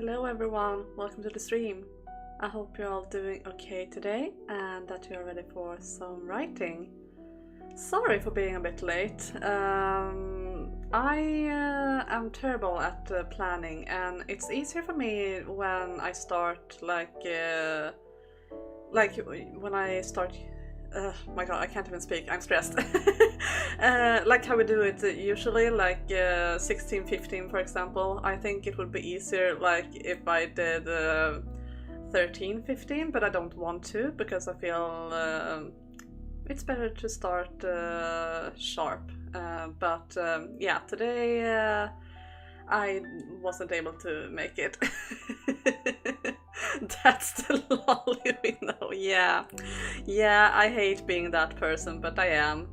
Hello everyone, welcome to the stream. I hope you're all doing okay today and that you're ready for some writing. Sorry for being a bit late. I am terrible at planning, and it's easier for me when I start like when I start. My god, I can't even speak. I'm stressed. Like how we do it usually, like 16:15 for example. I think it would be easier like if I did 13:15, but I don't want to because I feel it's better to start sharp. But yeah, today I wasn't able to make it. That's the lolly we know. Yeah, I hate being that person, but I am.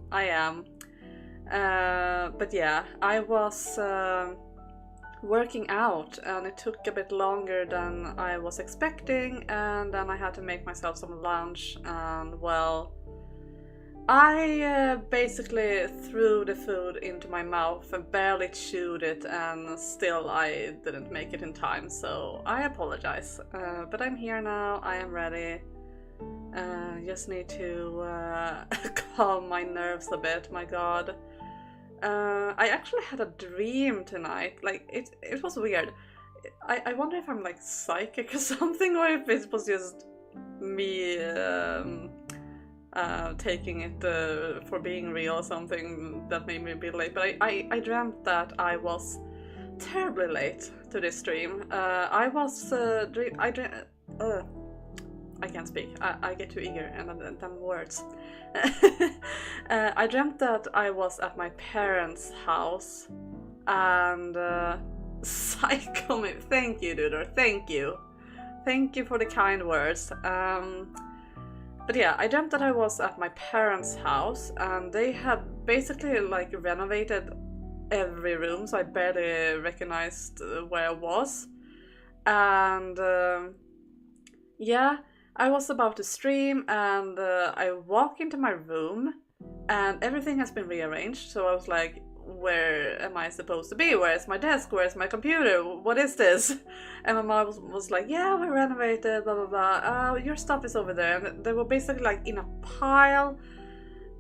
But yeah, I was working out and it took a bit longer than I was expecting, and then I had to make myself some lunch, and well, I basically threw the food into my mouth and barely chewed it, and still I didn't make it in time, so I apologize. But I'm here now, I am ready. Just need to calm my nerves a bit, my god. I actually had a dream tonight, like it was weird. I wonder if I'm like psychic or something, or if it was just me taking it for being real or something that made me be late. But I dreamt that I was terribly late to this stream. I can't speak. I get too eager and then words. I dreamt that I was at my parents' house and psycho me. Thank you, Duder. Thank you for the kind words. But yeah, I dreamt that I was at my parents' house and they had basically like renovated every room, so I barely recognized where I was. And yeah, I was about to stream and I walk into my room and everything has been rearranged, so I was like, where am I supposed to be? Where's my desk? Where's my computer? What is this? And my mom was like, yeah, we renovated, blah blah blah. Your stuff is over there. And they were basically like in a pile,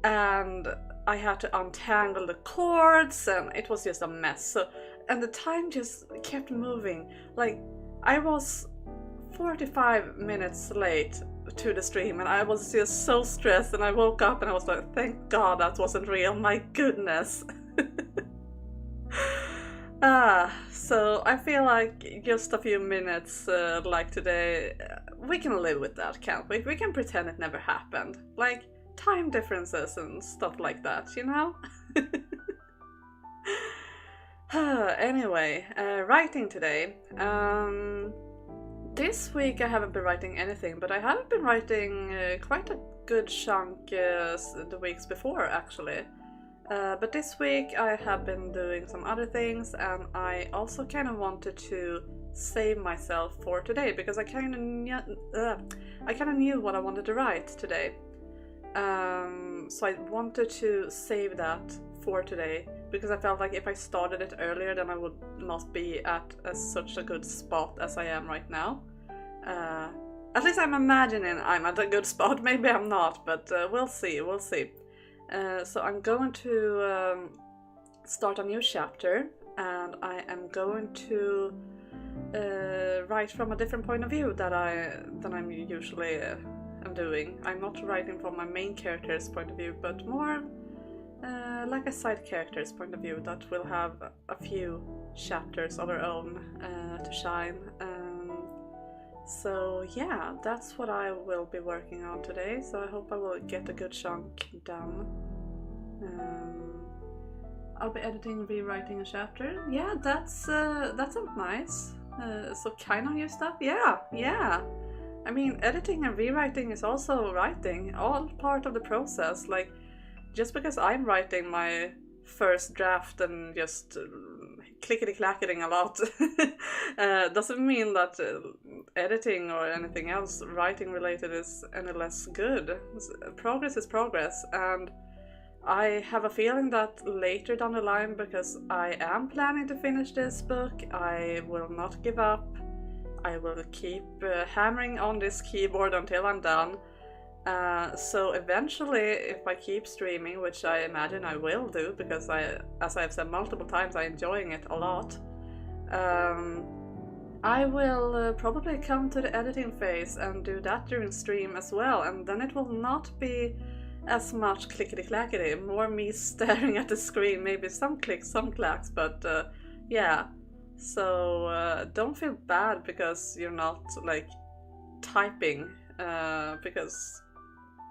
and I had to untangle the cords, and it was just a mess. So, and the time just kept moving. Like I was 45 minutes late to the stream, and I was just so stressed. And I woke up and I was like, thank God that wasn't real. My goodness. So I feel like just a few minutes like today, we can live with that, can't we? We can pretend it never happened. Like time differences and stuff like that, you know? Anyway, writing today. This week I haven't been writing anything, but I have been writing quite a good chunk the weeks before actually. But this week I have been doing some other things, and I also kind of wanted to save myself for today because I kind of knew what I wanted to write today. So I wanted to save that for today because I felt like if I started it earlier, then I would not be at such a good spot as I am right now. At least I'm imagining I'm at a good spot. Maybe I'm not, but we'll see. So I'm going to start a new chapter, and I am going to write from a different point of view than I'm usually am doing. I'm not writing from my main character's point of view, but more like a side character's point of view that will have a few chapters of their own to shine. So yeah, that's what I will be working on today, so I hope I will get a good chunk done. I'll be editing, rewriting a chapter. Yeah, that sounds nice. So kind of new stuff? Yeah. I mean, editing and rewriting is also writing, all part of the process. Like, just because I'm writing my first draft and just clickety-clacketing a lot doesn't mean that editing or anything else writing related is any less good. Progress is progress, and I have a feeling that later down the line, because I am planning to finish this book, I will not give up. I will keep hammering on this keyboard until I'm done. So eventually, if I keep streaming, which I imagine I will do, because as I've said multiple times, I'm enjoying it a lot, I will probably come to the editing phase and do that during stream as well, and then it will not be as much clickety-clackety, more me staring at the screen, maybe some clicks, some clacks, but yeah. So don't feel bad because you're not like typing, because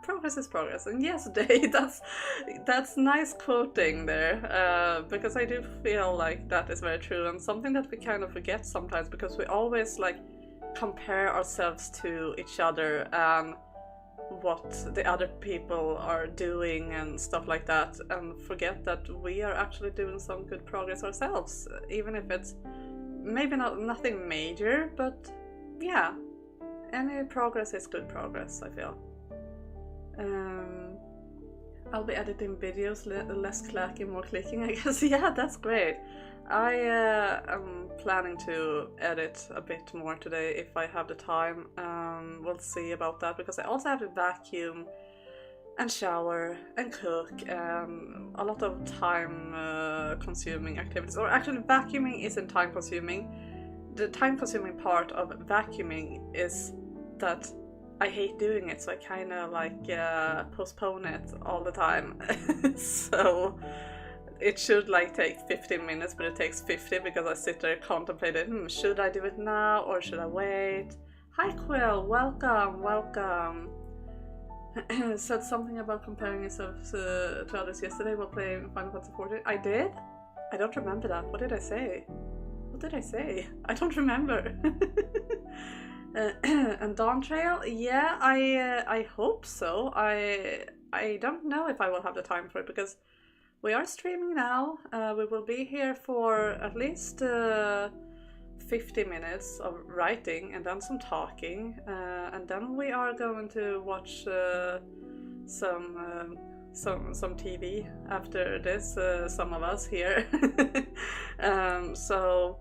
progress is progress. And yes, Day, that's nice quoting there, because I do feel like that is very true, and something that we kind of forget sometimes, because we always like compare ourselves to each other and what the other people are doing and stuff like that, and forget that we are actually doing some good progress ourselves, even if it's maybe nothing major, but yeah, any progress is good progress, I feel. I'll be editing videos, less clacking, more clicking, I guess. Yeah, that's great. I am planning to edit a bit more today if I have the time. We'll see about that, because I also have to vacuum and shower and cook, a lot of time consuming activities. Or actually, vacuuming isn't time consuming. The time consuming part of vacuuming is that I hate doing it, so I kind of like postpone it all the time. So it should like take 15 minutes, but it takes 50 because I sit there contemplating, should I do it now or should I wait? Hi Quill, welcome. Said something about comparing yourself to others yesterday while playing Final Fantasy 14. I did? I don't remember that. What did I say? I don't remember. And Dawn Trail? Yeah, I hope so. I don't know if I will have the time for it, because we are streaming now. We will be here for at least 50 minutes of writing and then some talking, and then we are going to watch some TV after this, some of us here. So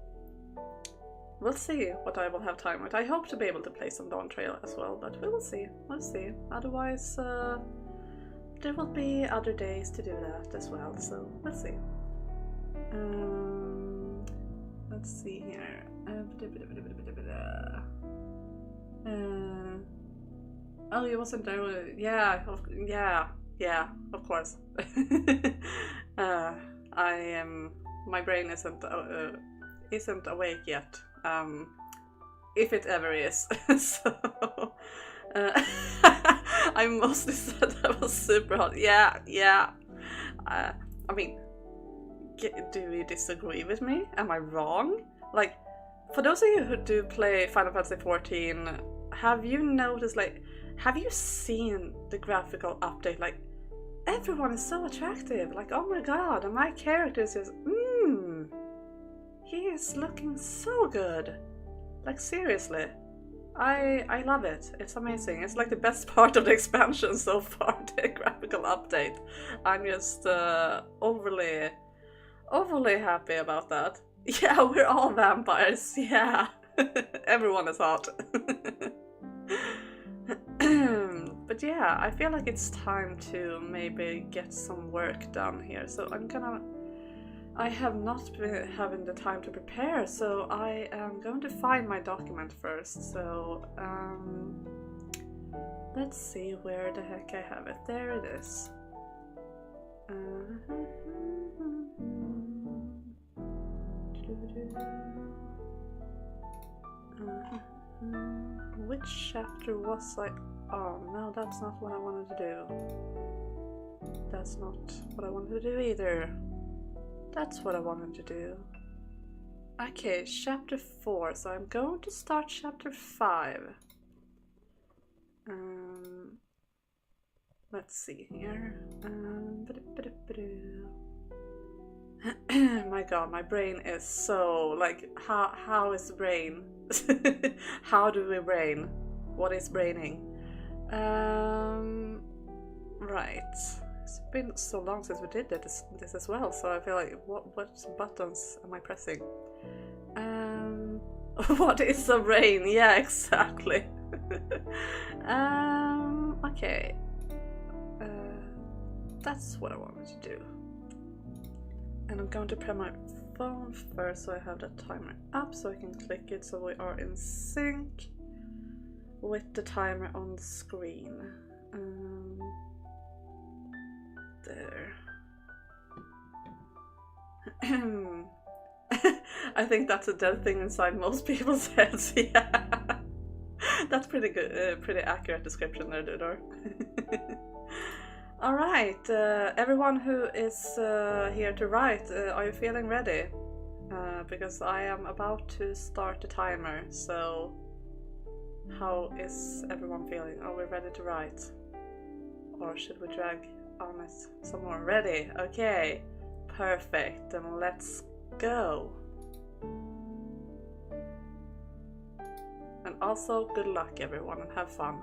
we'll see what I will have time with. I hope to be able to play some Dawn Trail as well, but we will see. We'll see. Otherwise, there will be other days to do that as well, so we'll see. Let's see here. Oh, you wasn't there. Yeah, of course. I am. My brain isn't awake yet. If it ever is. So I mostly said that was super hot. Yeah. I mean, do you disagree with me? Am I wrong? Like, for those of you who do play Final Fantasy 14, have you noticed, like, have you seen the graphical update? Like, everyone is so attractive. Like, oh my god, and my character is just, he is looking so good. Like, seriously. I love it. It's amazing. It's like the best part of the expansion so far, the graphical update. I'm just overly happy about that. Yeah, we're all vampires. Yeah. Everyone is hot. But yeah, I feel like it's time to maybe get some work done here. So I have not been having the time to prepare, so I am going to find my document first. So let's see where the heck I have it. There it is. Which chapter was I? Oh no, that's not what I wanted to do. That's not what I wanted to do either. That's what I wanted to do. Okay, chapter 4. So I'm going to start chapter 5. Let's see here. My god, my brain is so, like, how is the brain? How do we brain? What is braining? Right. It's been so long since we did this as well, so I feel like what buttons am I pressing? What is a brain? Yeah, exactly. Okay. That's what I wanted to do. And I'm going to prep my phone first so I have the timer up so I can click it so we are in sync with the timer on the screen. There. I think that's a dead thing inside most people's heads. Yeah, that's pretty good. Pretty accurate description there, Dudor. All right, everyone who is here to write, are you feeling ready? Because I am about to start the timer. So, how is everyone feeling? Are we ready to write, or should we drag on it some more? Ready? Okay, perfect. Then let's go. And also, good luck everyone and have fun.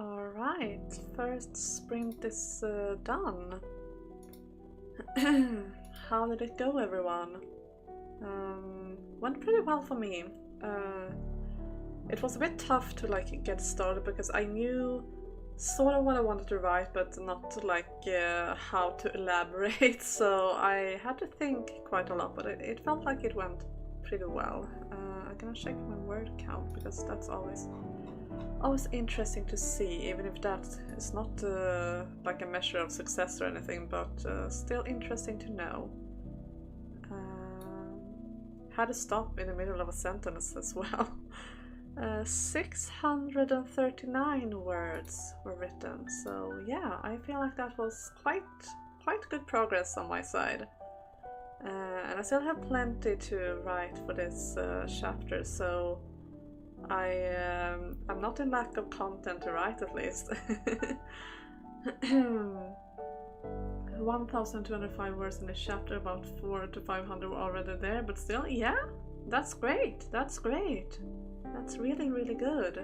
Alright, first sprint is done. How did it go, everyone? Went pretty well for me. It was a bit tough to like get started because I knew sort of what I wanted to write, but not like how to elaborate. So I had to think quite a lot, but it felt like it went pretty well. I'm gonna check my word count because that's always interesting to see, even if that is not like a measure of success or anything, but still interesting to know. Had to stop in the middle of a sentence as well. 639 words were written, so yeah, I feel like that was quite good progress on my side. And I still have plenty to write for this chapter, so I'm not in lack of content to write, at least. 1,205 words in this chapter, about 400 to 500 were already there, but still, yeah, that's great. That's great. That's really good.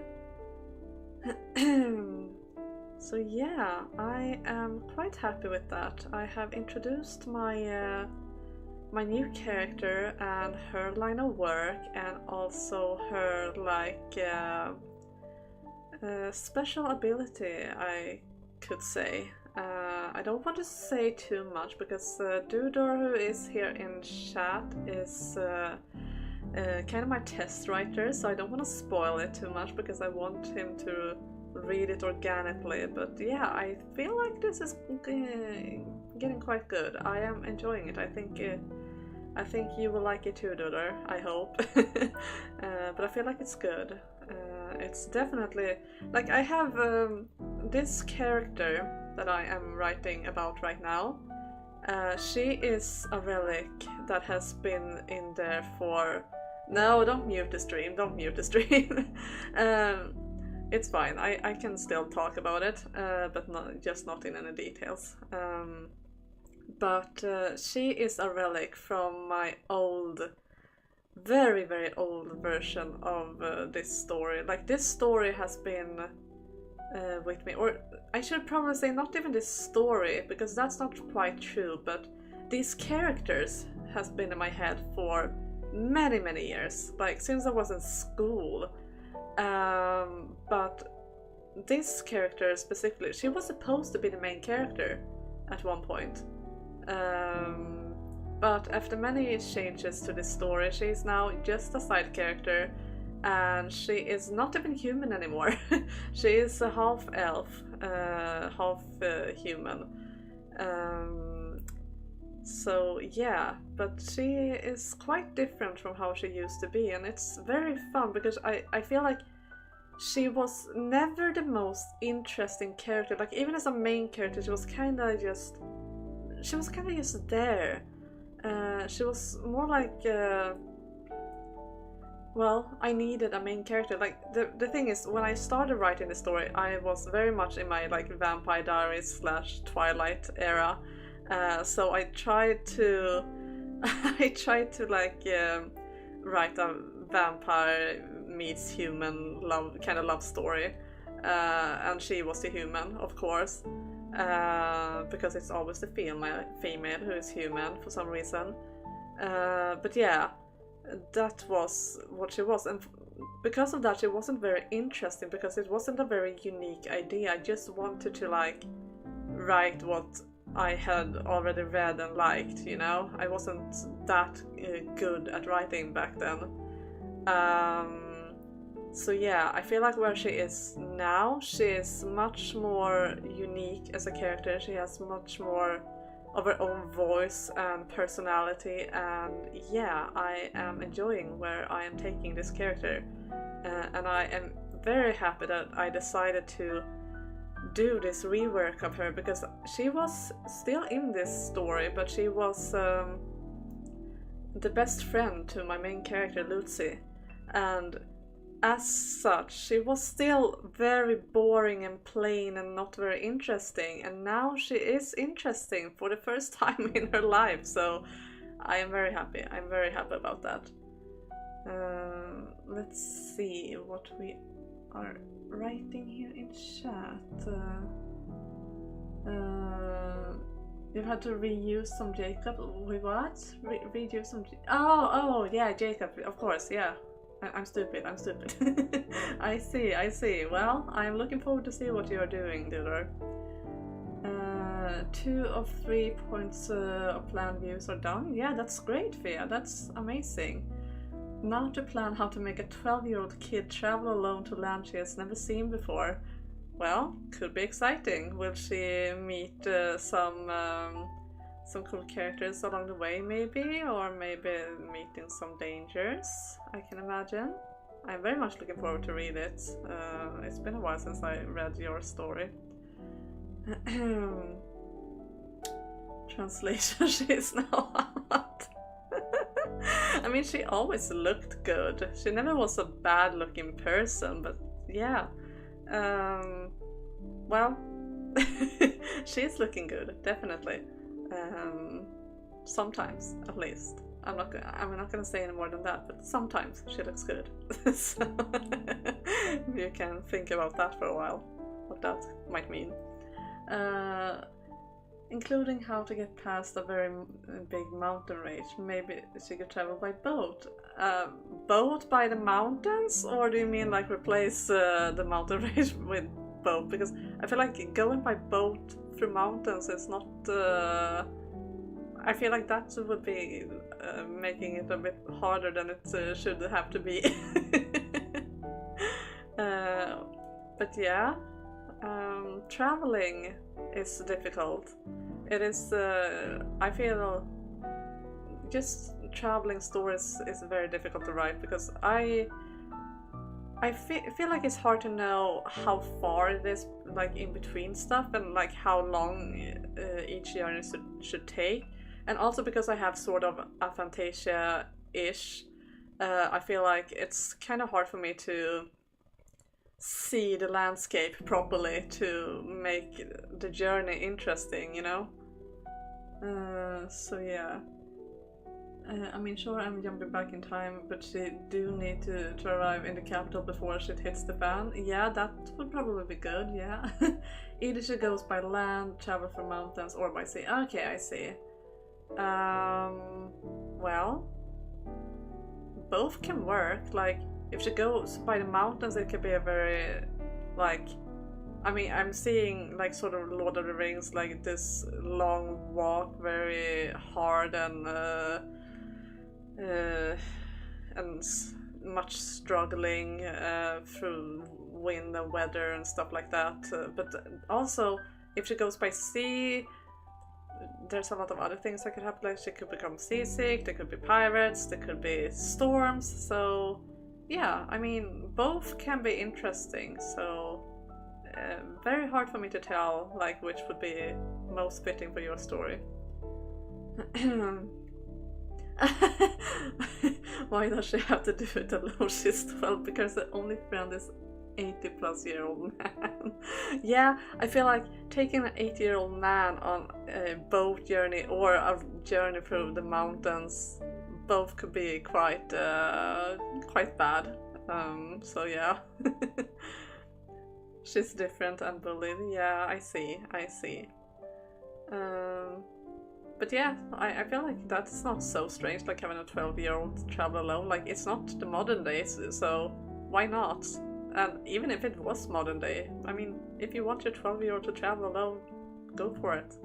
So yeah, I am quite happy with that. I have introduced my my new character and her line of work, and also her like special ability, I could say. I don't want to say too much because Dudor, who is here in chat, is kind of my test writer, so I don't want to spoil it too much because I want him to read it organically. But yeah, I feel like this is getting quite good. I am enjoying it. I think you will like it too, Dudor. I hope. But I feel like it's good. It's definitely like I have this character that I am writing about right now. She is a relic that has been in there for... No, don't mute the stream, don't mute the stream. It's fine, I can still talk about it, but just not in any details. But she is a relic from my old, very old version of this story. Like, this story has been with me, or I should probably say not even this story, because that's not quite true, but these characters has been in my head for many years, like since I was in school. But this character specifically, she was supposed to be the main character at one point. But after many changes to this story, she is now just a side character, and she is not even human anymore. She is a half elf, half human. So yeah, but she is quite different from how she used to be, and it's very fun because I feel like she was never the most interesting character. Like, even as a main character, she was kind of just there. She was more like well, I needed a main character. Like, the thing is, when I started writing the story, I was very much in my like Vampire Diaries / Twilight era. So I tried to like write a vampire meets human love story, and she was the human, of course, because it's always the female who is human for some reason. But yeah, that was what she was, and because of that she wasn't very interesting because it wasn't a very unique idea. I just wanted to like write what I had already read and liked, you know? I wasn't that good at writing back then. So yeah, I feel like where she is now, she is much more unique as a character. She has much more of her own voice and personality, and yeah, I am enjoying where I am taking this character. And I am very happy that I decided to do this rework of her, because she was still in this story, but she was the best friend to my main character Lucy, and as such she was still very boring and plain and not very interesting, and now she is interesting for the first time in her life, so I am very happy. I'm very happy about that. Let's see what we are writing here in chat. You've had to reuse some Jacob. Wait, what? Reuse some. Oh, yeah, Jacob. Of course, yeah. I'm stupid. I see. Well, I'm looking forward to see what you are doing, Diller. 2 of 3 points of plan views are done. Yeah, that's great, Fia. That's amazing. Now to plan how to make a 12-year-old kid travel alone to land she has never seen before. Well, could be exciting. Will she meet some cool characters along the way, maybe? Or maybe meeting some dangers, I can imagine. I'm very much looking forward to read it. It's been a while since I read your story. Translation, she is now hot. I mean, she always looked good. She never was a bad-looking person, but yeah. Well, she's looking good, definitely. Sometimes, at least. I'm not gonna say any more than that, but sometimes she looks good. So you can think about that for a while, what that might mean. Including how to get past a very big mountain range. Maybe she could travel by boat. Boat by the mountains? Or do you mean like replace the mountain range with boat? Because I feel like going by boat through mountains is not... I feel like that would be making it a bit harder than it should have to be. But yeah, traveling is difficult. It is, I feel, just traveling stories is very difficult to write because I feel like it's hard to know how far it is, like in between stuff, and like how long each journey should take. And also because I have sort of aphantasia-ish, I feel like it's kind of hard for me to see the landscape properly to make the journey interesting, you know? So yeah. I mean, sure, I'm jumping back in time, but she do need to arrive in the capital before shit hits the fan. Yeah, that would probably be good, yeah. Either she goes by land, travel through mountains, or by sea. Okay, I see. Well, both can work. Like, if she goes by the mountains, it could be a very, like, I mean, I'm seeing like sort of Lord of the Rings, like this long walk, very hard and much struggling through wind and weather and stuff like that. But also, if she goes by sea, there's a lot of other things that could happen. Like she could become seasick, there could be pirates, there could be storms. So yeah, I mean, both can be interesting. So very hard for me to tell like which would be most fitting for your story. Why does she have to do it alone? She's 12 because the only friend is 80-plus-year-old man. Yeah, I feel like taking an 80-year-old man on a boat journey or a journey through the mountains, both could be quite bad. So yeah. She's different and bullied. Yeah, I see. But yeah, I feel like that's not so strange, like having a 12-year-old travel alone. Like, it's not the modern days, so why not? And even if it was modern day, I mean, if you want your 12-year-old to travel alone, go for it.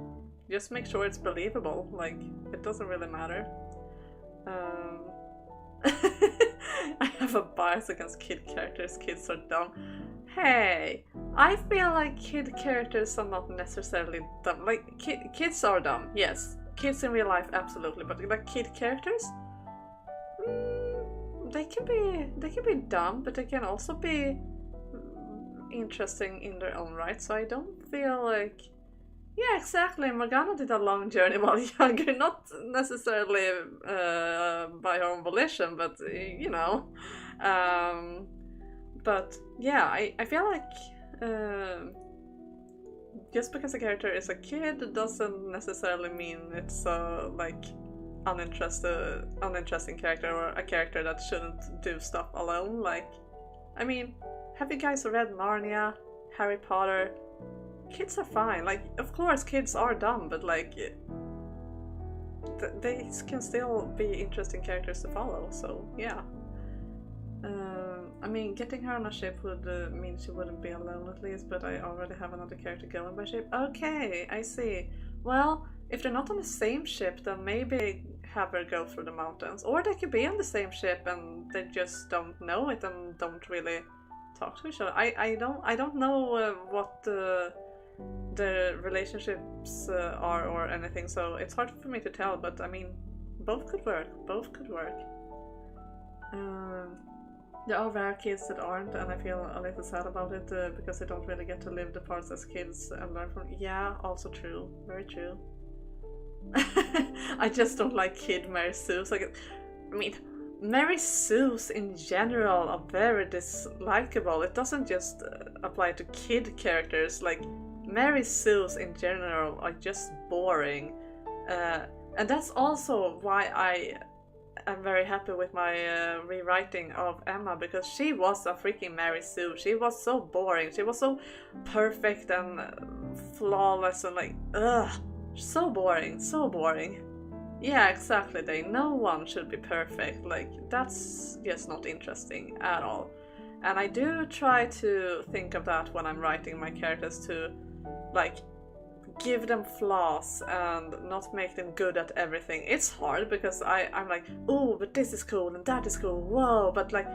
Just make sure it's believable, like, it doesn't really matter. I have a bias against kid characters, kids are dumb. Hey, I feel like kid characters are not necessarily dumb. Like, kids are dumb, yes. Kids in real life, absolutely, but like kid characters? They can be dumb, but they can also be interesting in their own right. So I don't feel like, yeah, exactly. Morgana did a long journey while younger, not necessarily by her own volition, but you know. But yeah, I feel like just because a character is a kid doesn't necessarily mean it's like uninteresting character or a character that shouldn't do stuff alone. Like, I mean, have you guys read Narnia, Harry Potter? Kids are fine. Like, of course, kids are dumb, but like, they can still be interesting characters to follow. So yeah. I mean, getting her on a ship would mean she wouldn't be alone at least, but I already have another character going by ship. Okay, I see. Well, if they're not on the same ship, then maybe have her go through the mountains. Or they could be on the same ship and they just don't know it and don't really talk to each other. I don't know what the relationships are or anything, so it's hard for me to tell, but I mean, both could work. Both could work. There are rare kids that aren't, and I feel a little sad about it because they don't really get to live the parts as kids and learn from. Yeah, also true. Very true. I just don't like kid Mary Sue's. Like, I mean, Mary Sue's in general are very dislikable. It doesn't just apply to kid characters. Like, Mary Sue's in general are just boring. And that's also why I'm very happy with my rewriting of Emma, because she was a freaking Mary Sue. She was so boring. She was so perfect and flawless and like, ugh, so boring, so boring. Yeah, exactly. No one should be perfect. Like, that's just not interesting at all. And I do try to think of that when I'm writing my characters, to like give them flaws and not make them good at everything. It's hard because I'm like, oh, but this is cool and that is cool, whoa, but like,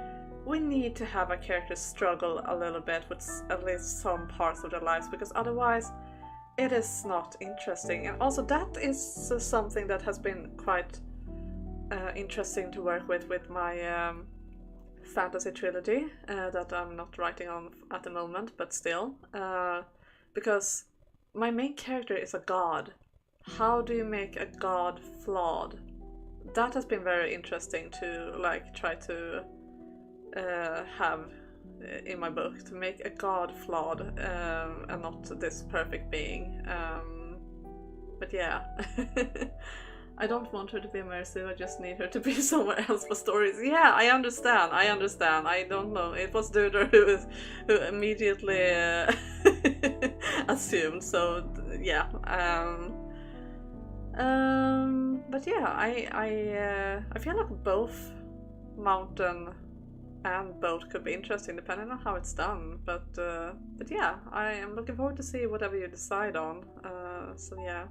we need to have a character struggle a little bit with at least some parts of their lives, because otherwise it is not interesting. And also that is something that has been quite interesting to work with my fantasy trilogy that I'm not writing on at the moment, but still, because my main character is a god. How do you make a god flawed? That has been very interesting to like try to have in my book, to make a god flawed and not this perfect being. But yeah. I don't want her to be Mary Sue, I just need her to be somewhere else for stories. Yeah, I understand. I don't know. It was Duder who immediately assumed, so yeah. But yeah, I feel like both mountain and boat could be interesting depending on how it's done. But yeah, I am looking forward to see whatever you decide on. So yeah.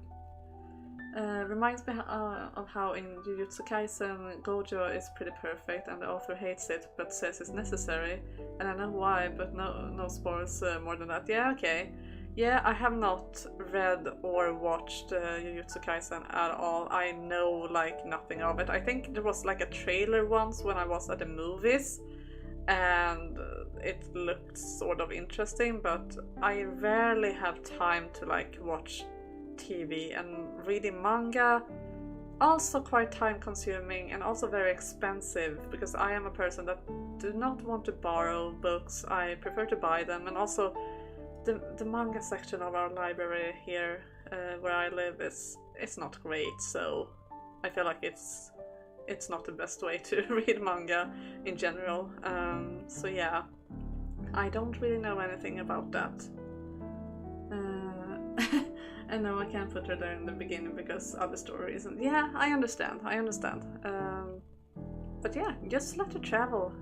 Reminds me of how in Jujutsu Kaisen Gojo is pretty perfect and the author hates it but says it's necessary, and I know why, but no spoilers more than that. Yeah, okay. Yeah, I have not read or watched Jujutsu Kaisen at all. I know like nothing of it. I think there was like a trailer once when I was at the movies and it looked sort of interesting, but I rarely have time to like watch TV, and reading manga also quite time consuming and also very expensive, because I am a person that do not want to borrow books. I prefer to buy them, and also the manga section of our library here where I live it's not great, so I feel like it's not the best way to read manga in general. So yeah, I don't really know anything about that. And no, I can't put her there in the beginning because other stories. And yeah, I understand. But yeah, just let her travel.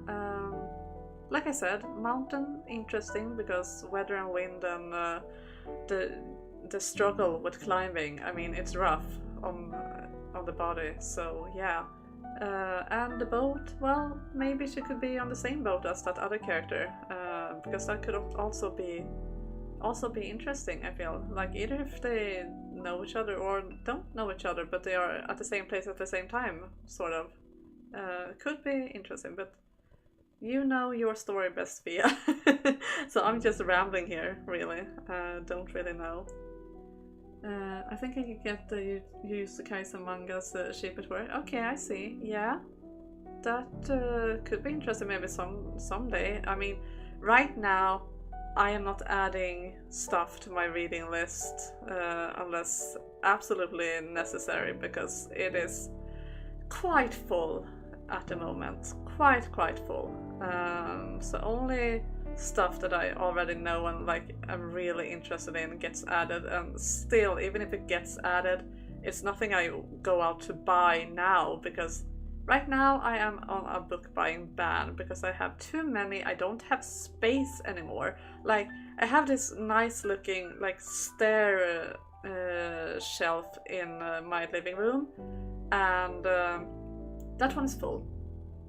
Like I said, mountain interesting because weather and wind and the struggle with climbing. I mean, it's rough on the body. So yeah. And the boat, well, maybe she could be on the same boat as that other character, because that could also be interesting. I feel like either if they know each other or don't know each other, but they are at the same place at the same time, sort of, could be interesting. But you know your story best, Fia. So I'm just rambling here, really. Don't really know. I think I could get the Jujutsu Kaisen mangas cheap at work. Okay, I see. Yeah, that could be interesting maybe someday. I mean, right now I am not adding stuff to my reading list unless absolutely necessary, because it is quite full at the moment. Quite full. So only stuff that I already know and like I'm really interested in gets added, and still, even if it gets added, it's nothing I go out to buy now, because right now I am on a book buying ban because I have too many. I don't have space anymore. Like, I have this nice looking like stair shelf in my living room, and that one is full,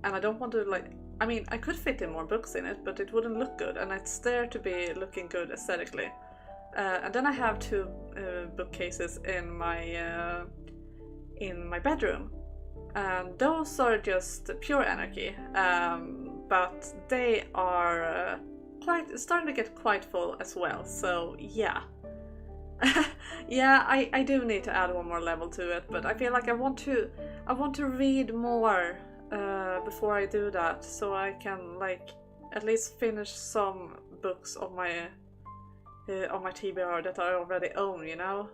and I don't want to like. I mean, I could fit in more books in it, but it wouldn't look good, and it's there to be looking good aesthetically. And then I have two bookcases in my bedroom, and those are just pure anarchy. But they are quite starting to get quite full as well. So yeah, yeah, I do need to add one more level to it, but I feel like I want to read more before I do that, so I can like at least finish some books on my TBR that I already own, you know?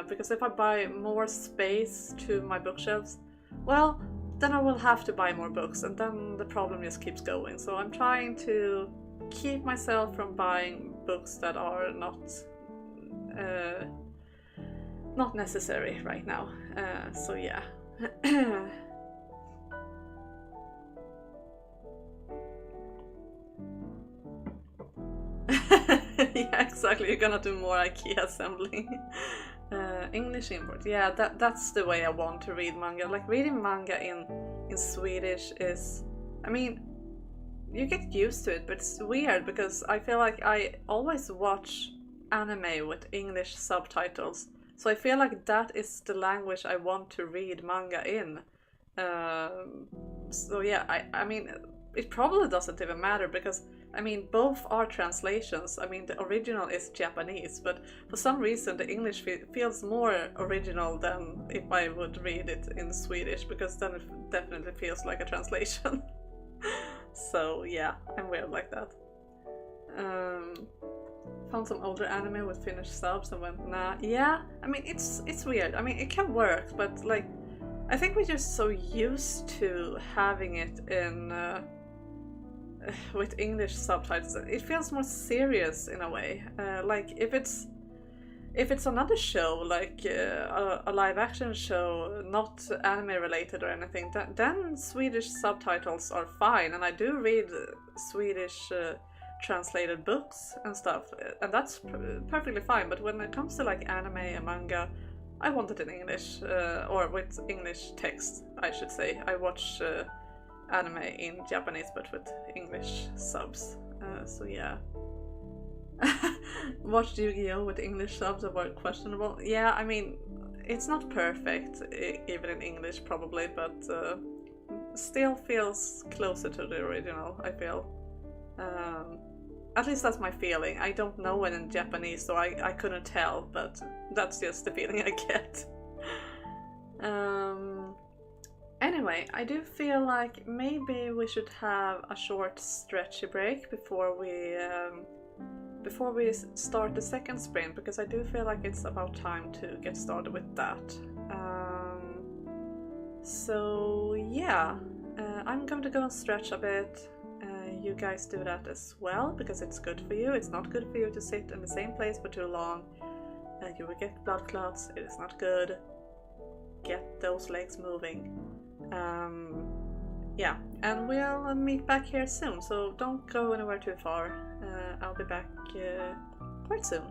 Because if I buy more space to my bookshelves, well, then I will have to buy more books, and then the problem just keeps going. So I'm trying to keep myself from buying books that are not necessary right now. So yeah. Yeah, exactly. You're gonna do more IKEA assembling. English import. Yeah, that's the way I want to read manga. Like, reading manga in Swedish is, I mean, you get used to it, but it's weird because I feel like I always watch anime with English subtitles. So I feel like that is the language I want to read manga in. So yeah, I mean, it probably doesn't even matter because I mean, both are translations. I mean, the original is Japanese, but for some reason the English feels more original than if I would read it in Swedish, because then it definitely feels like a translation. So yeah, I'm weird like that. Found some older anime with Finnish subs and went, nah. Yeah, I mean, it's weird. I mean, it can work, but like, I think we're just so used to having it in with English subtitles. It feels more serious in a way. Like if it's another show, like a live action show, not anime related or anything, then Swedish subtitles are fine, and I do read Swedish translated books and stuff, and that's perfectly fine. But when it comes to like anime and manga, I want it in English, or with English text, I should say. I watch anime in Japanese but with English subs. So yeah. Watched Yu-Gi-Oh! With English subs that were questionable. Yeah, I mean, it's not perfect, even in English probably, but still feels closer to the original, I feel. At least that's my feeling. I don't know it in Japanese, so I couldn't tell, but that's just the feeling I get. Anyway, I do feel like maybe we should have a short stretchy break before we start the second sprint, because I do feel like it's about time to get started with that. So yeah, I'm going to go and stretch a bit. You guys do that as well, because it's good for you. It's not good for you to sit in the same place for too long. You will get blood clots. It is not good. Get those legs moving. Yeah, and we'll meet back here soon, so don't go anywhere too far. I'll be back quite soon.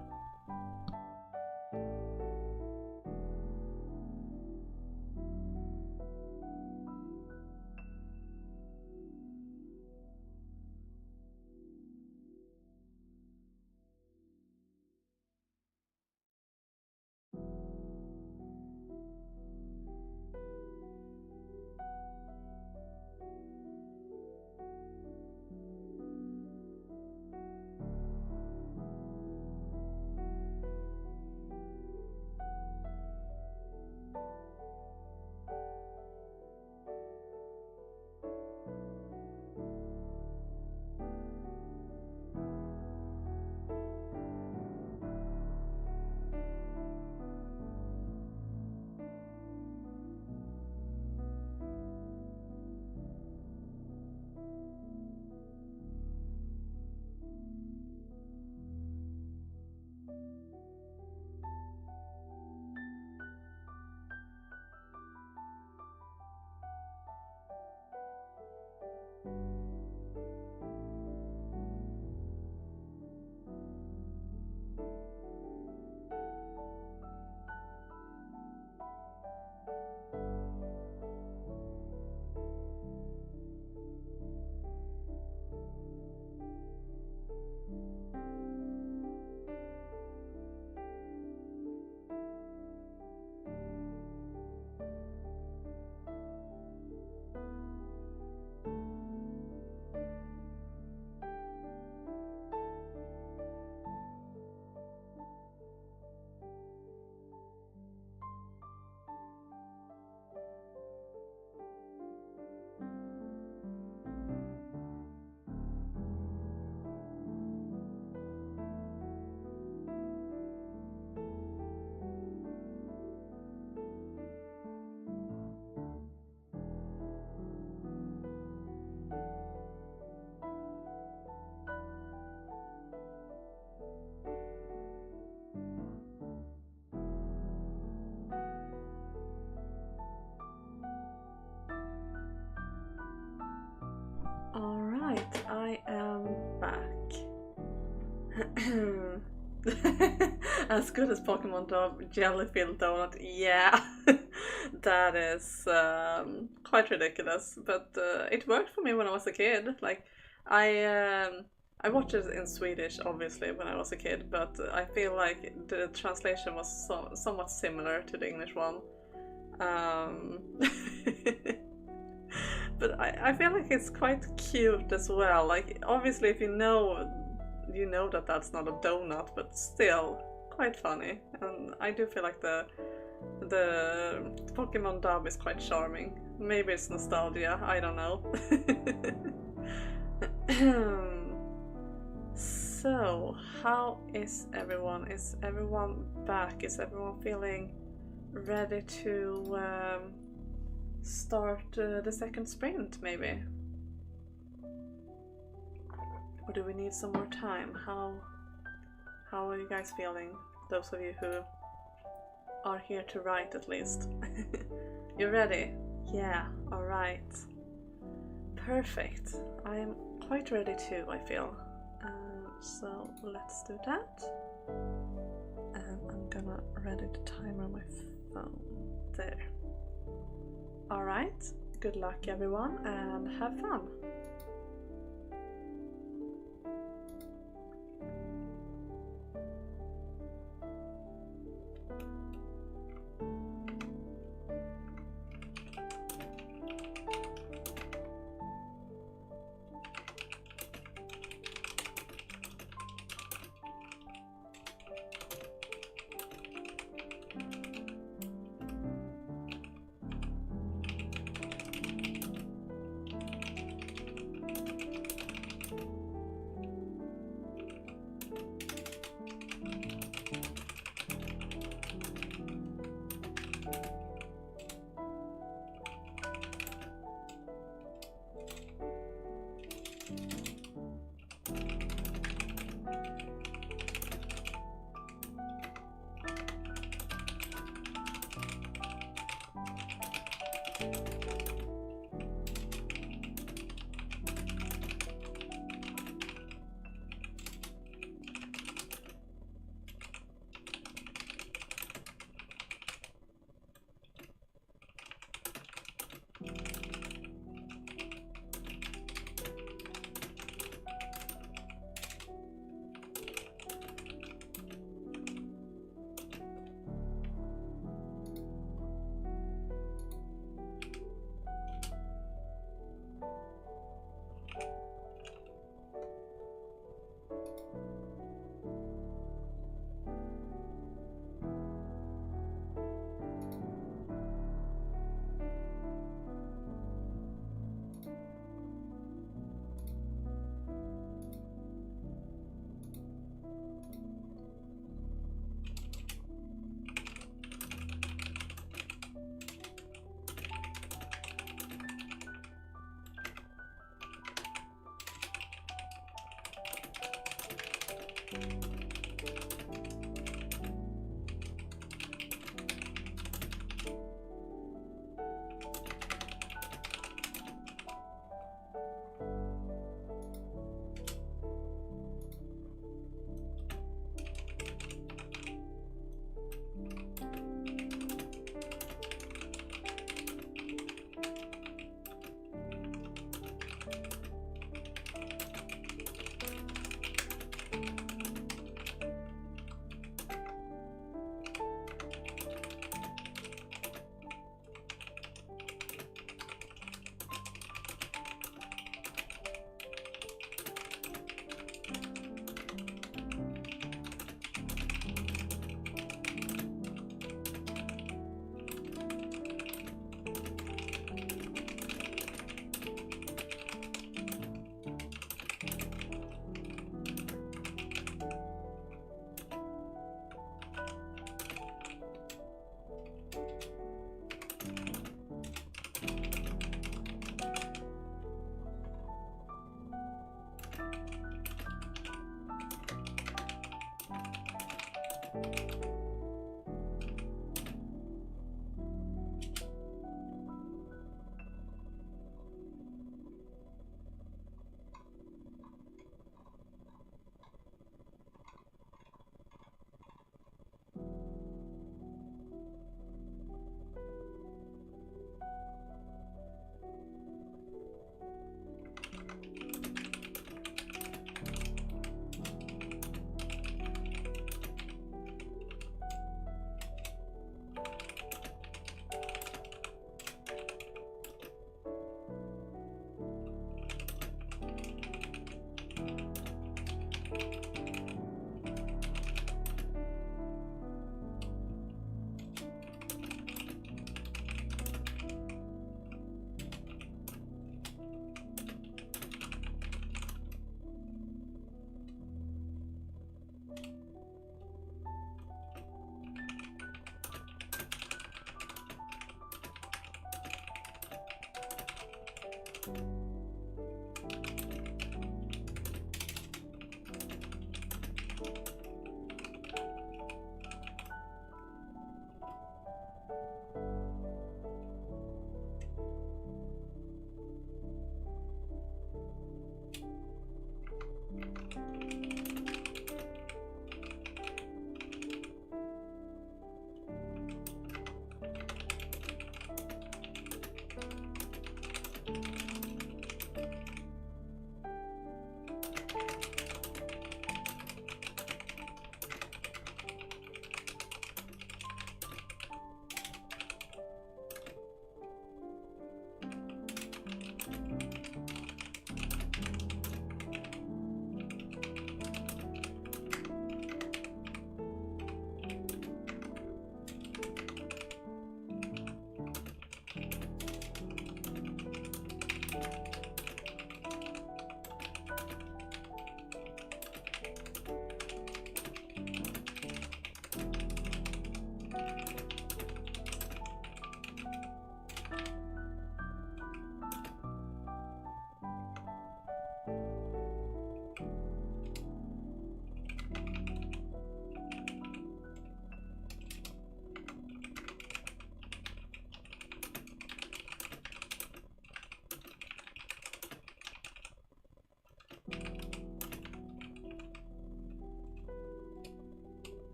As good as Pokemon Jelly-filled donut, yeah. That is quite ridiculous, but it worked for me when I was a kid. Like, I watched it in Swedish, obviously, when I was a kid, but I feel like the translation was somewhat similar to the English one. But I feel like it's quite cute as well. Like, obviously, if you know that that's not a donut, but still quite funny. And I do feel like the Pokemon dub is quite charming. Maybe it's nostalgia, I don't know. So, how is everyone? Is everyone back? Is everyone feeling ready to start the second sprint, maybe? Or do we need some more time? How are you guys feeling? Those of you who are here to write, at least. You ready? Yeah, alright. Perfect. I am quite ready too, I feel. So let's do that. And I'm gonna ready the timer on my phone. There. Alright, good luck everyone and have fun!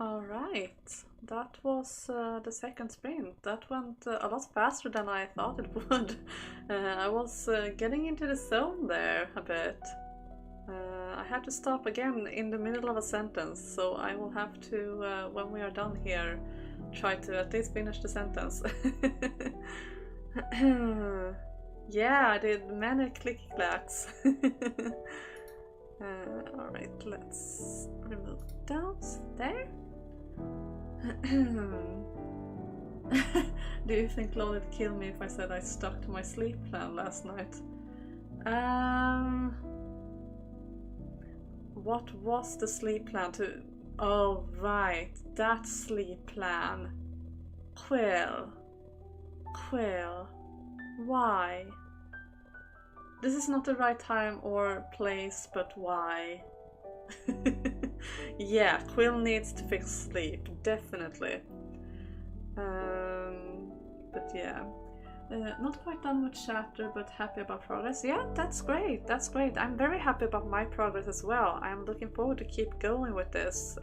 Alright, that was the second sprint. That went a lot faster than I thought it would. I was getting into the zone there a bit. I had to stop again in the middle of a sentence, so I will have to, when we are done here, try to at least finish the sentence. Yeah, I did many clicky clacks. Alright, let's remove those there. Do you think Lol would kill me if I said I stuck to my sleep plan last night? What was the sleep plan to... Oh, right, that sleep plan. Quill. Why? This is not the right time or place, but why? Yeah, Quill needs to fix sleep, definitely. But yeah. Not quite done with chapter, but happy about progress. Yeah, that's great, that's great. I'm very happy about my progress as well. I'm looking forward to keep going with this.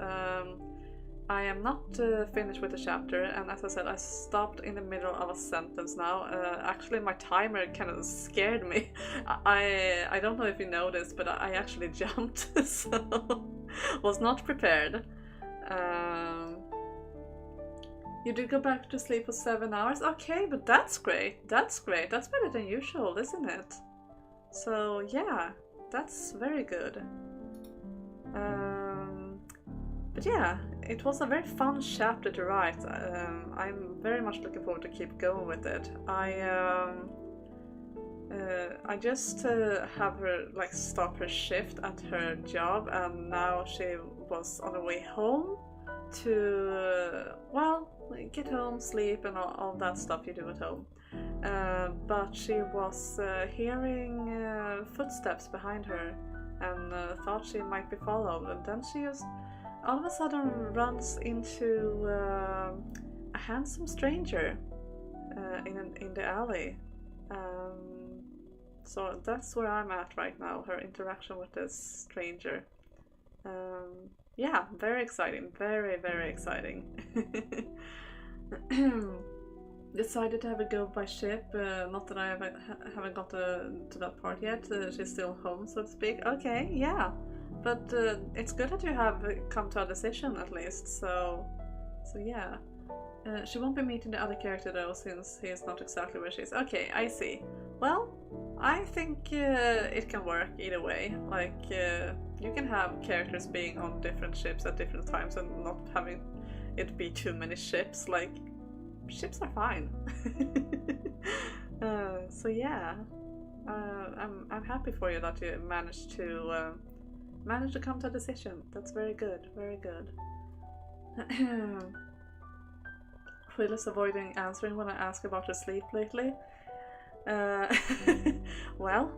I am not finished with the chapter, and as I said, I stopped in the middle of a sentence now. Actually, my timer kind of scared me. I don't know if you noticed, but I actually jumped, so was not prepared. You did go back to sleep for 7 hours? Okay, but that's great. That's great. That's better than usual, isn't it? So yeah, that's very good. But yeah, it was a very fun chapter to write. I'm very much looking forward to keep going with it. I just have her like stop her shift at her job, and now she was on her way home to well, get home, sleep, and all that stuff you do at home. But she was hearing footsteps behind her and thought she might be followed, and then she just all of a sudden runs into a handsome stranger in the alley. So that's where I'm at right now, her interaction with this stranger. Yeah, very exciting, very, very exciting. Decided to have a go by ship, not that I haven't got to that part yet, she's still home, so to speak. Okay, yeah, but it's good that you have come to a decision at least, so yeah. She won't be meeting the other character though, since he is not exactly where she is. Okay, I see. Well, I think it can work either way. Like, you can have characters being on different ships at different times and not having it be too many ships. Like, ships are fine. So yeah, I'm happy for you that you managed to come to a decision. That's very good, very good. Quill is avoiding answering when I ask about her sleep lately. Well,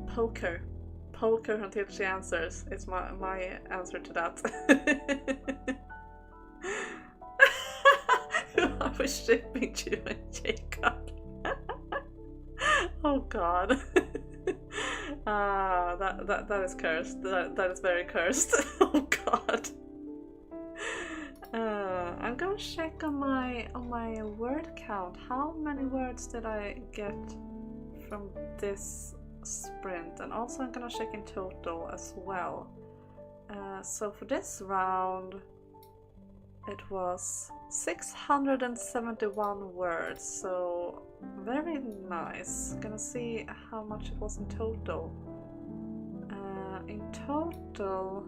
poke her until she answers. It's my answer to that. I was shipping you and Jacob. Oh god. That is cursed. That is very cursed. Oh god. I'm gonna check on my word count. How many words did I get from this sprint? And also I'm gonna check in total as well. So for this round it was 671 words, so very nice. Gonna see how much it was in total. In total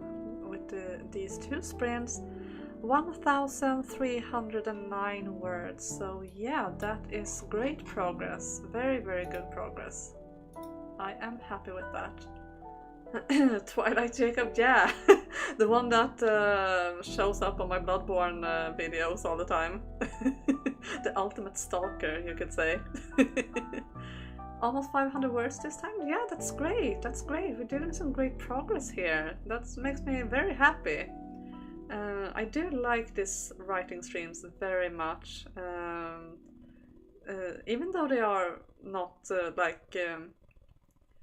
with these two sprints, 1,309 words, so yeah, that is great progress. Very, very good progress. I am happy with that. Twilight Jacob, yeah, the one that shows up on my Bloodborne videos all the time. The ultimate stalker, you could say. Almost 500 words this time? Yeah, that's great, that's great. We're doing some great progress here. That makes me very happy. I do like these writing streams very much, even though they are not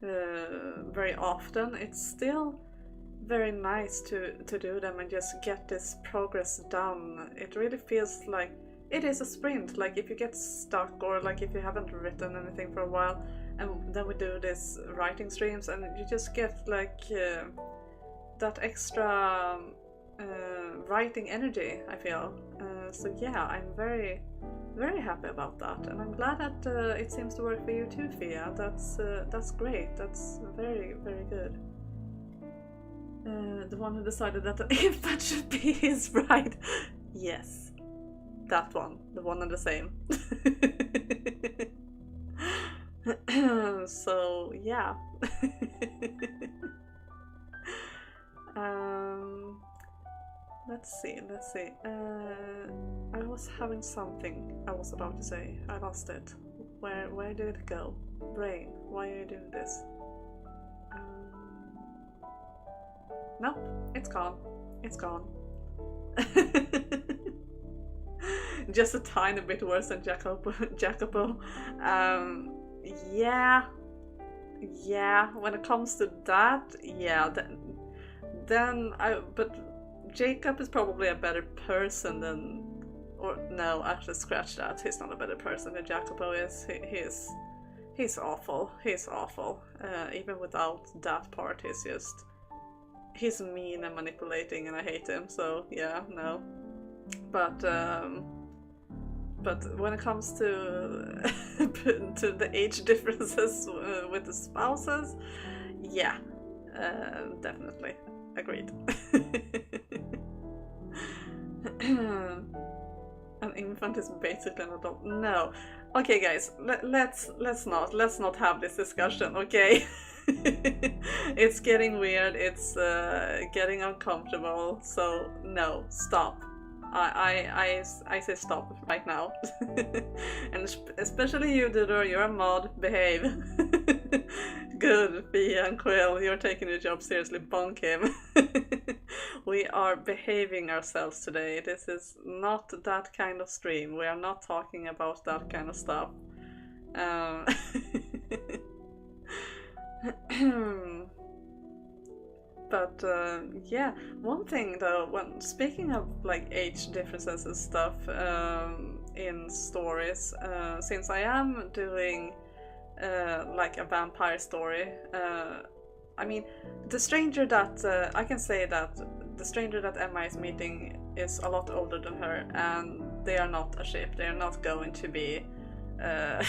very often. It's still very nice to do them and just get this progress done. It really feels like it is a sprint. Like if you get stuck, or like if you haven't written anything for a while, and then we do this writing streams, and you just get like that extra writing energy, I feel. So yeah, I'm very happy about that, and I'm glad that it seems to work for you too, Fia. That's great. That's very good. The one who decided that the infant should be his bride. Yes, that one, the one and the same. So yeah. Let's see. I was having something I was about to say. I lost it. Where did it go? Brain, why are you doing this? Nope, it's gone. It's gone. Just a tiny bit worse than Jacopo. Yeah. When it comes to that, yeah. But Jacob is probably a better person than, or no, actually scratch that. He's not a better person than Jacopo is. He's awful. He's awful. Even without that part, he's mean and manipulating, and I hate him. So yeah, no. But when it comes to to the age differences with the spouses, yeah, definitely agreed. An infant is basically an adult. No, okay, guys, let's not have this discussion, okay? It's getting weird. It's getting uncomfortable. So no, stop. I say stop right now. And especially you, Dudor, you're a mod, behave. Good, Fia and Quill, you're taking your job seriously, bonk him. We are behaving ourselves today. This is not that kind of stream. We are not talking about that kind of stuff. But yeah, one thing though, when speaking of like age differences and stuff in stories, since I am doing like a vampire story, I mean, the stranger that I can say that the stranger that Emma is meeting is a lot older than her, and they are not a ship. They are not going to be a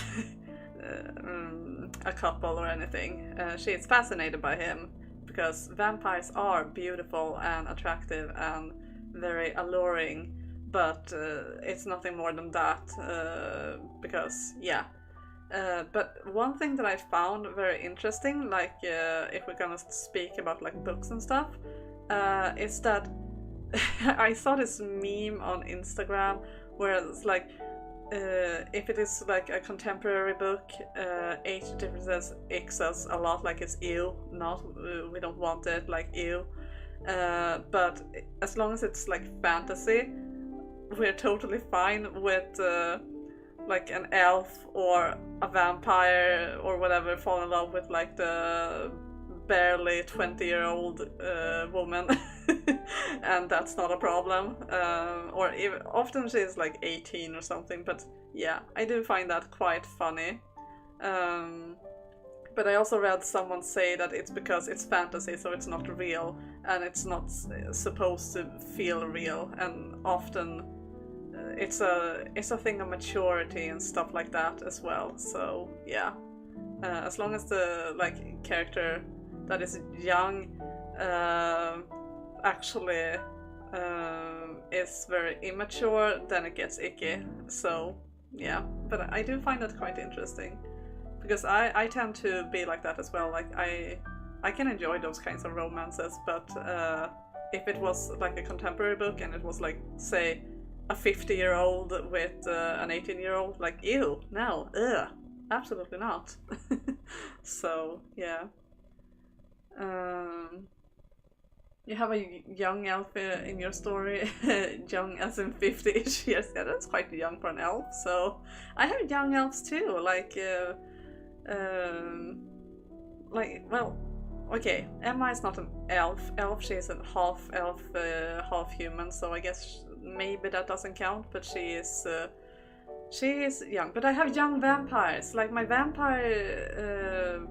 couple or anything. She is fascinated by him because vampires are beautiful and attractive and very alluring, but it's nothing more than that, because yeah. But one thing that I found very interesting, like if we're gonna speak about like books and stuff, is that I saw this meme on Instagram where it's like, if it is like a contemporary book, age differences excels a lot, like it's ew, not we don't want it, like ew. But as long as it's like fantasy, we're totally fine with like an elf or a vampire or whatever fall in love with like the barely 20-year-old woman. And that's not a problem. Or even, often she's like 18 or something, but yeah, I do find that quite funny. But I also read someone say that it's because it's fantasy, so it's not real, and it's not supposed to feel real, and often it's a thing of maturity and stuff like that as well. So yeah, as long as the like character that is young actually is very immature, then it gets icky. So yeah, but I do find that quite interesting, because I tend to be like that as well. Like I can enjoy those kinds of romances, but if it was like a contemporary book and it was like, say, a 50-year-old with an 18-year-old, like, ew, no, ugh, absolutely not. So yeah. You have a young elf in your story, young as in 50-ish years. Yeah, that's quite young for an elf. So I have young elves too, well, okay, Emma is not an elf. She is a half elf, half human. So I guess maybe that doesn't count. But she is young. But I have young vampires. Like my vampire,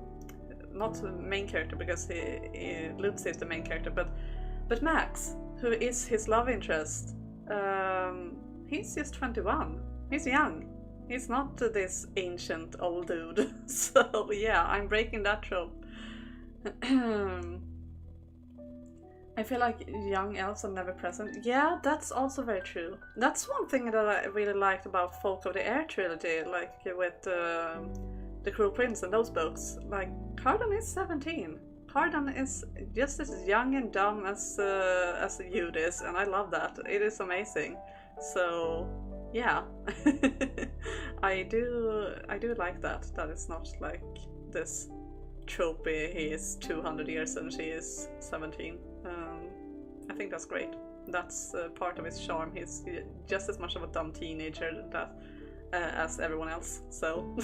not the main character because Lutz is the main character, but Max, who is his love interest, he's just 21. He's young. He's not this ancient old dude. So yeah, I'm breaking that trope. I feel like young elves are never present. Yeah, that's also very true. That's one thing that I really liked about Folk of the Air trilogy, like with The Cruel Prince and those books. Like, Cardan is 17. Cardan is just as young and dumb as Jude is, and I love that. It is amazing. So yeah, I do like that. That it's not like this tropey. He is 200 years and she is 17. I think that's great. That's part of his charm. He's just as much of a dumb teenager as everyone else. So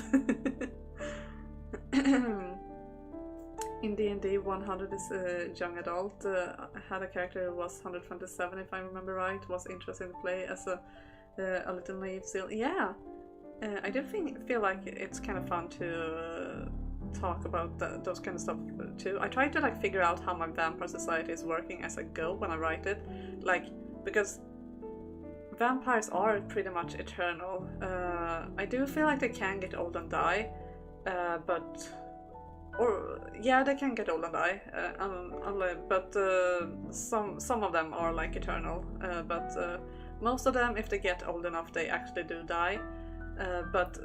in D&D 100 is a young adult. I had a character who was 127 if I remember right. Was interested in play as a little naive still. Yeah, I do feel like it's kind of fun to talk about those kind of stuff too. I try to like figure out how my vampire society is working as I go when I write it, like, because vampires are pretty much eternal. I do feel like they can get old and die, they can get old and die, but some of them are like eternal, but most of them, if they get old enough, they actually do die, but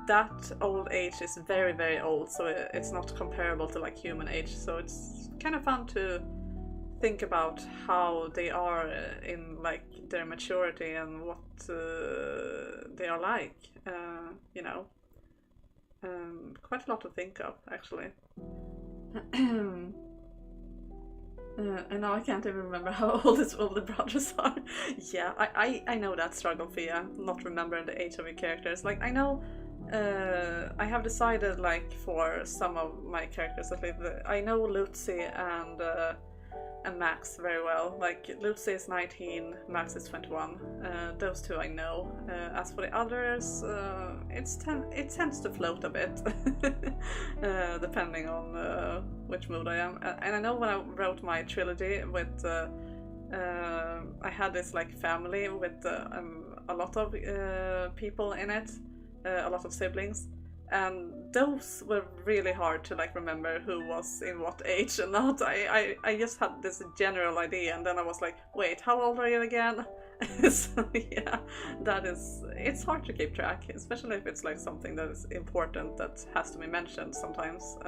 that old age is very, very old, so it's not comparable to like human age. So it's kind of fun to think about how they are in like their maturity and what they are like. Quite a lot to think of, actually. And now I can't even remember how old his older brothers are. Yeah, I know that struggle, Fia, not remembering the age of your characters. Like, I know I have decided, like, for some of my characters at least, I know Lucy and Max very well. Like, Lucy is 19, Max is 21. Those two I know. As for the others, it tends to float a bit, depending on which mood I am. And I know when I wrote my trilogy with, I had this like family with a lot of people in it. A lot of siblings, and those were really hard to like remember who was in what age and not. I just had this general idea, and then I was like, wait, how old are you again? So yeah, it's hard to keep track, especially if it's like something that is important that has to be mentioned sometimes.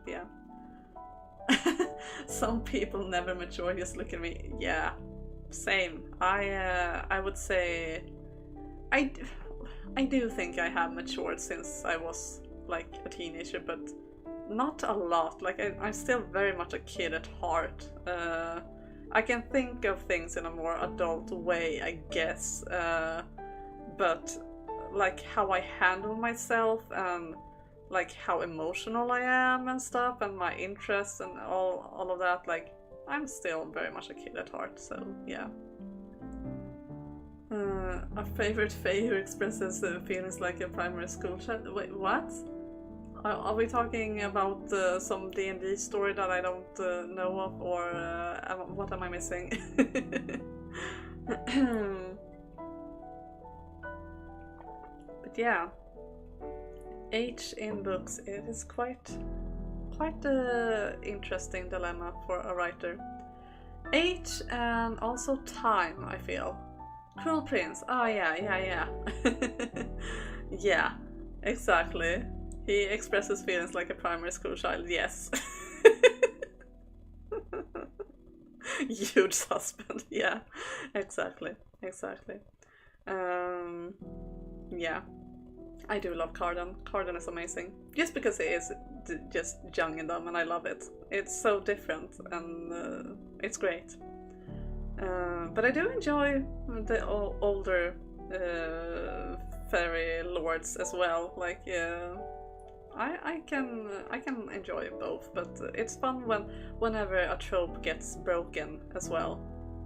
Yeah. Some people never mature. Just look at me. Yeah, same. I would say I do think I have matured since I was like a teenager, but not a lot. Like I'm still very much a kid at heart. I can think of things in a more adult way, I guess, but like how I handle myself and like how emotional I am and stuff, and my interests and all of that, like I'm still very much a kid at heart. So yeah. A favorite Fae who expresses feelings like a primary school child. Wait, what? Are we talking about some D&D story that I don't know of, or what am I missing? But yeah, age in books, it is quite an interesting dilemma for a writer. Age and also time, I feel. Cruel Prince. Oh yeah. Yeah, exactly. He expresses feelings like a primary school child. Yes. Huge husband. Yeah, exactly. Yeah, I do love Cardan. Cardan is amazing. Just because he is just young and dumb, and I love it. It's so different, and it's great. But I do enjoy the older fairy lords as well. Like, I can enjoy both, but it's fun whenever a trope gets broken as well,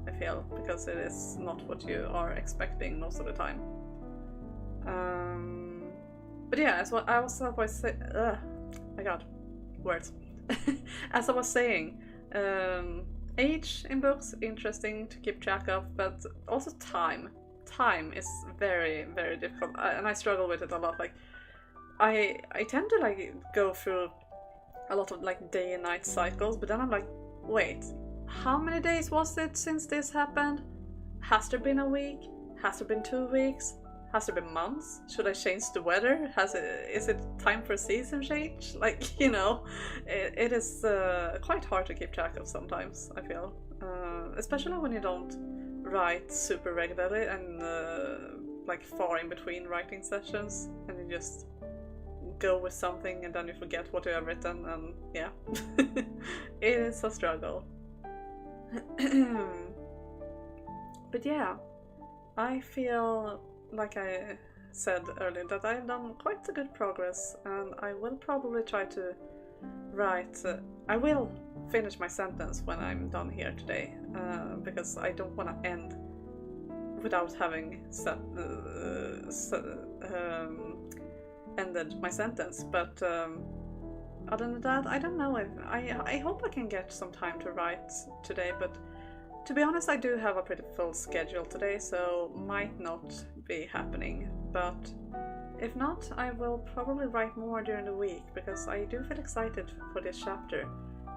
I feel, because it is not what you are expecting most of the time. But yeah, as what I was always say, my god, words. As I was saying, age in books interesting to keep track of, but also time. Time is very, very difficult, and I struggle with it a lot. Like, I tend to like go through a lot of like day and night cycles, but then I'm like, wait, how many days was it since this happened? Has there been a week? Has there been 2 weeks? Has there been months? Should I change the weather? Is it time for a season change? Like, you know, it is quite hard to keep track of sometimes, I feel. Especially when you don't write super regularly and like far in between writing sessions, and you just go with something and then you forget what you have written, and yeah. It is a struggle. But yeah, I feel, like I said earlier, that I've done quite a good progress, and I will probably try to write. I will finish my sentence when I'm done here today, because I don't want to end without having ended my sentence. But other than that, I don't know if I hope I can get some time to write today, but to be honest, I do have a pretty full schedule today, so might not be happening. But if not, I will probably write more during the week, because I do feel excited for this chapter.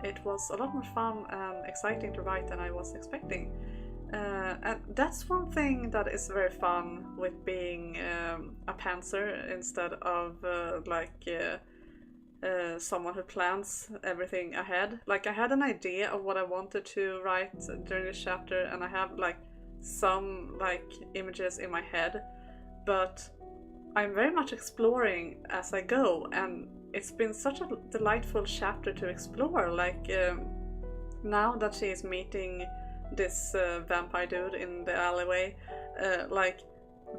It was a lot more fun and exciting to write than I was expecting. And that's one thing that is very fun with being a pantser instead of someone who plans everything ahead. Like, I had an idea of what I wanted to write during this chapter, and I have like some like images in my head, but I'm very much exploring as I go, and it's been such a delightful chapter to explore. Like, now that she is meeting this vampire dude in the alleyway, like,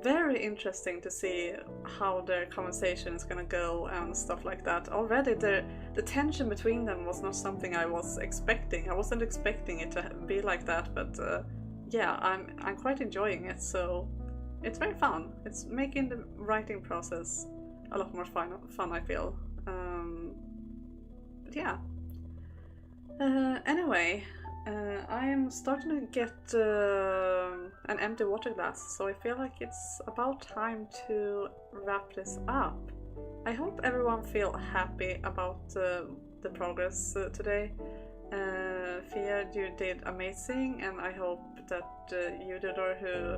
very interesting to see how their conversation is gonna go and stuff like that. Already the tension between them was not something I was expecting. I wasn't expecting it to be like that, but yeah, I'm quite enjoying it, so it's very fun. It's making the writing process a lot more fun I feel. But yeah. Anyway, I am starting to get an empty water glass, so I feel like it's about time to wrap this up. I hope everyone feel happy about the progress today. Fia, you did amazing, and I hope that you, Dodor, who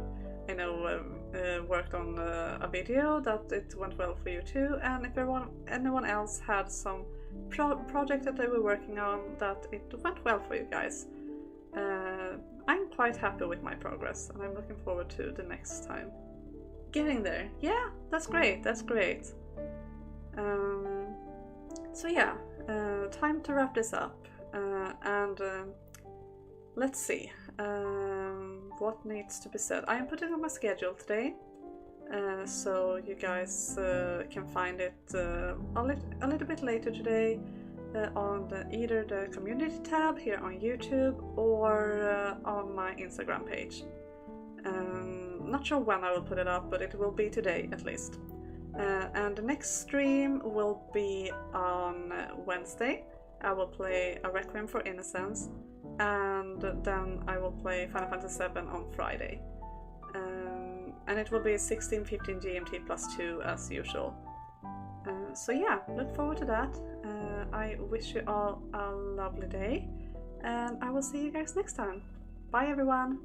I know worked on a video, that it went well for you too, and if anyone else had some project that they were working on, that it went well for you guys. I'm quite happy with my progress, and I'm looking forward to the next time. Getting there. Yeah, that's great, that's great. So yeah, time to wrap this up, and let's see what needs to be said. I am putting on my schedule today, so you guys can find it a little bit later today on either the community tab here on YouTube or on my Instagram page. Not sure when I will put it up, but it will be today at least. And the next stream will be on Wednesday. I will play a Requiem for Innocence, and then I will play Final Fantasy VII on Friday. And it will be 16:15 GMT +2 as usual. So yeah, look forward to that. I wish you all a lovely day, and I will see you guys next time. Bye everyone!